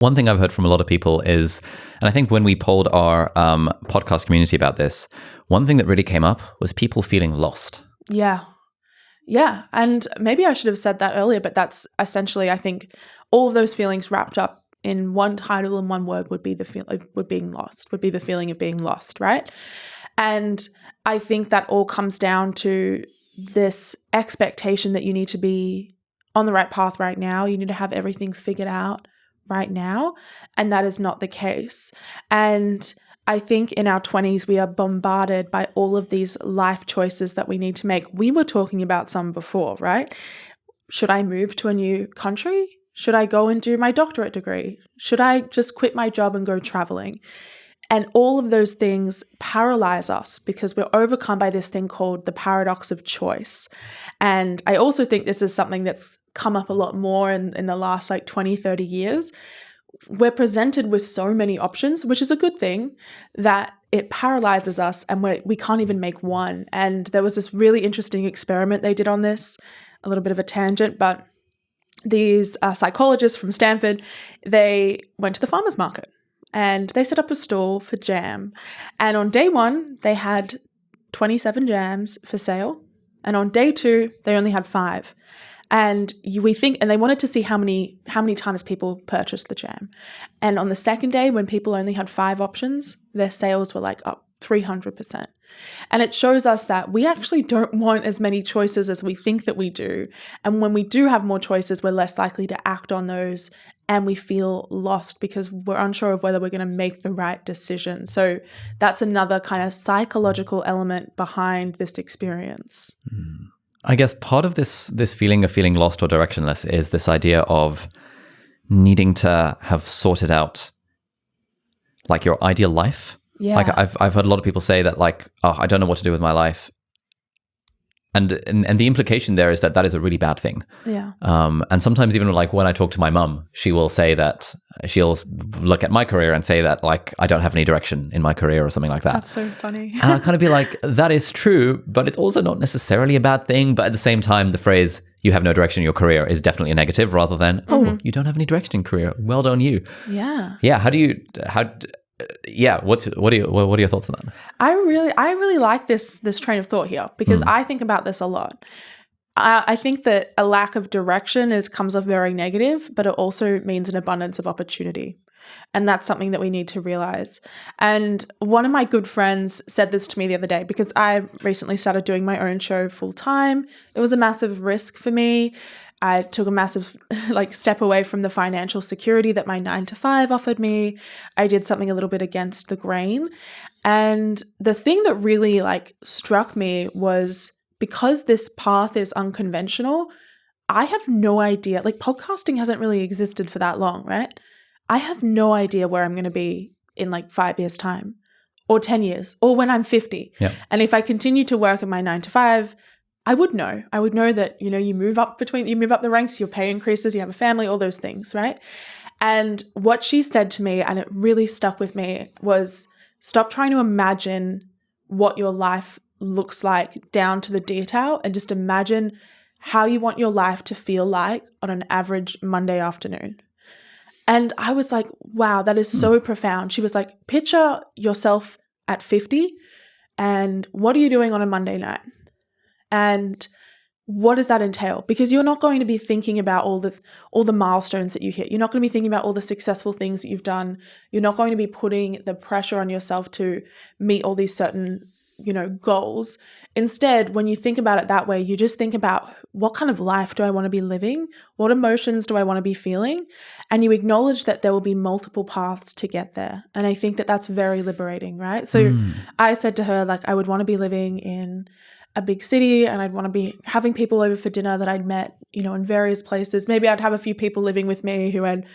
One thing I've heard from a lot of people is, and I think when we polled our podcast community about this, one thing that really came up was people feeling lost. Yeah. Yeah. And maybe I should have said that earlier, but that's essentially, I think, all of those feelings wrapped up in one title and one word would be the feeling of being lost, right? And I think that all comes down to this expectation that you need to be on the right path right now. You need to have everything figured out right now. And that is not the case. And I think in our 20s, we are bombarded by all of these life choices that we need to make. We were talking about some before, right? Should I move to a new country? Should I go and do my doctorate degree? Should I just quit my job and go traveling? And all of those things paralyze us because we're overcome by this thing called the paradox of choice. And I also think this is something that's come up a lot more in the last 20, 30 years. We're presented with so many options, which is a good thing, that it paralyzes us and we can't even make one. And there was this really interesting experiment they did on this, a little bit of a tangent, but these psychologists from Stanford, they went to the farmer's market and they set up a stall for jam. And on day one, they had 27 jams for sale. And on day two, they only had 5. And they wanted to see how many times people purchased the jam. And on the second day, when people only had 5 options, their sales were up 300%. And it shows us that we actually don't want as many choices as we think that we do. And when we do have more choices, we're less likely to act on those, and we feel lost because we're unsure of whether we're going to make the right decision. So that's another kind of psychological element behind this experience. I guess part of this feeling of feeling lost or directionless is this idea of needing to have sorted out your ideal life. Yeah. I've heard a lot of people say that I don't know what to do with my life. And the implication there is that is a really bad thing. Yeah. And sometimes even when I talk to my mum, she will say that she'll look at my career and say that I don't have any direction in my career or something like that. That's so funny. And I'll kind of be like, that is true, but it's also not necessarily a bad thing. But at the same time, the phrase "you have no direction in your career" is definitely a negative, rather than you don't have any direction in career. Well done, you. Yeah. Yeah. What are your thoughts on that? I really like this train of thought here because I think about this a lot. I think that a lack of direction comes off very negative, but it also means an abundance of opportunity. And that's something that we need to realize. And one of my good friends said this to me the other day because I recently started doing my own show full time. It was a massive risk for me. I took a massive step away from the financial security that my 9-to-5 offered me. I did something a little bit against the grain. And the thing that really struck me was because this path is unconventional, I have no idea. Podcasting hasn't really existed for that long, right? I have no idea where I'm going to be in 5 years' time or 10 years or when I'm 50. Yeah. And if I continue to work in my 9-to-5, I would know that, you move up the ranks, your pay increases, you have a family, all those things, right? And what she said to me, and it really stuck with me, was stop trying to imagine what your life looks like down to the detail and just imagine how you want your life to feel like on an average Monday afternoon. And I was like, wow, that is so profound. She was like, picture yourself at 50 and what are you doing on a Monday night? And what does that entail? Because you're not going to be thinking about all the milestones that you hit. You're not going to be thinking about all the successful things that you've done. You're not going to be putting the pressure on yourself to meet all these certain, goals. Instead, when you think about it that way, you just think about what kind of life do I want to be living? What emotions do I want to be feeling? And you acknowledge that there will be multiple paths to get there. And I think that that's very liberating, right? So I said to her, I would want to be living in a big city and I'd want to be having people over for dinner that I'd met, in various places. Maybe I'd have a few people living with me who I'd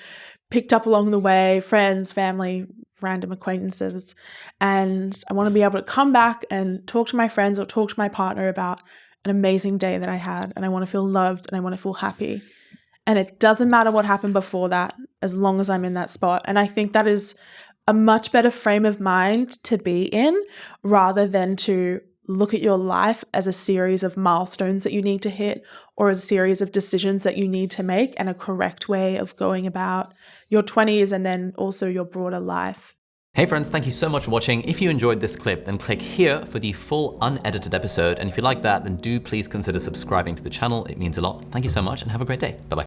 picked up along the way, friends, family, random acquaintances. And I want to be able to come back and talk to my friends or talk to my partner about an amazing day that I had. And I want to feel loved and I want to feel happy. And it doesn't matter what happened before that, as long as I'm in that spot. And I think that is a much better frame of mind to be in rather than to look at your life as a series of milestones that you need to hit, or a series of decisions that you need to make, and a correct way of going about your 20s and then also your broader life. Hey friends, thank you so much for watching. If you enjoyed this clip, then click here for the full unedited episode. And if you like that, then do please consider subscribing to the channel. It means a lot. Thank you so much and have a great day. Bye-bye.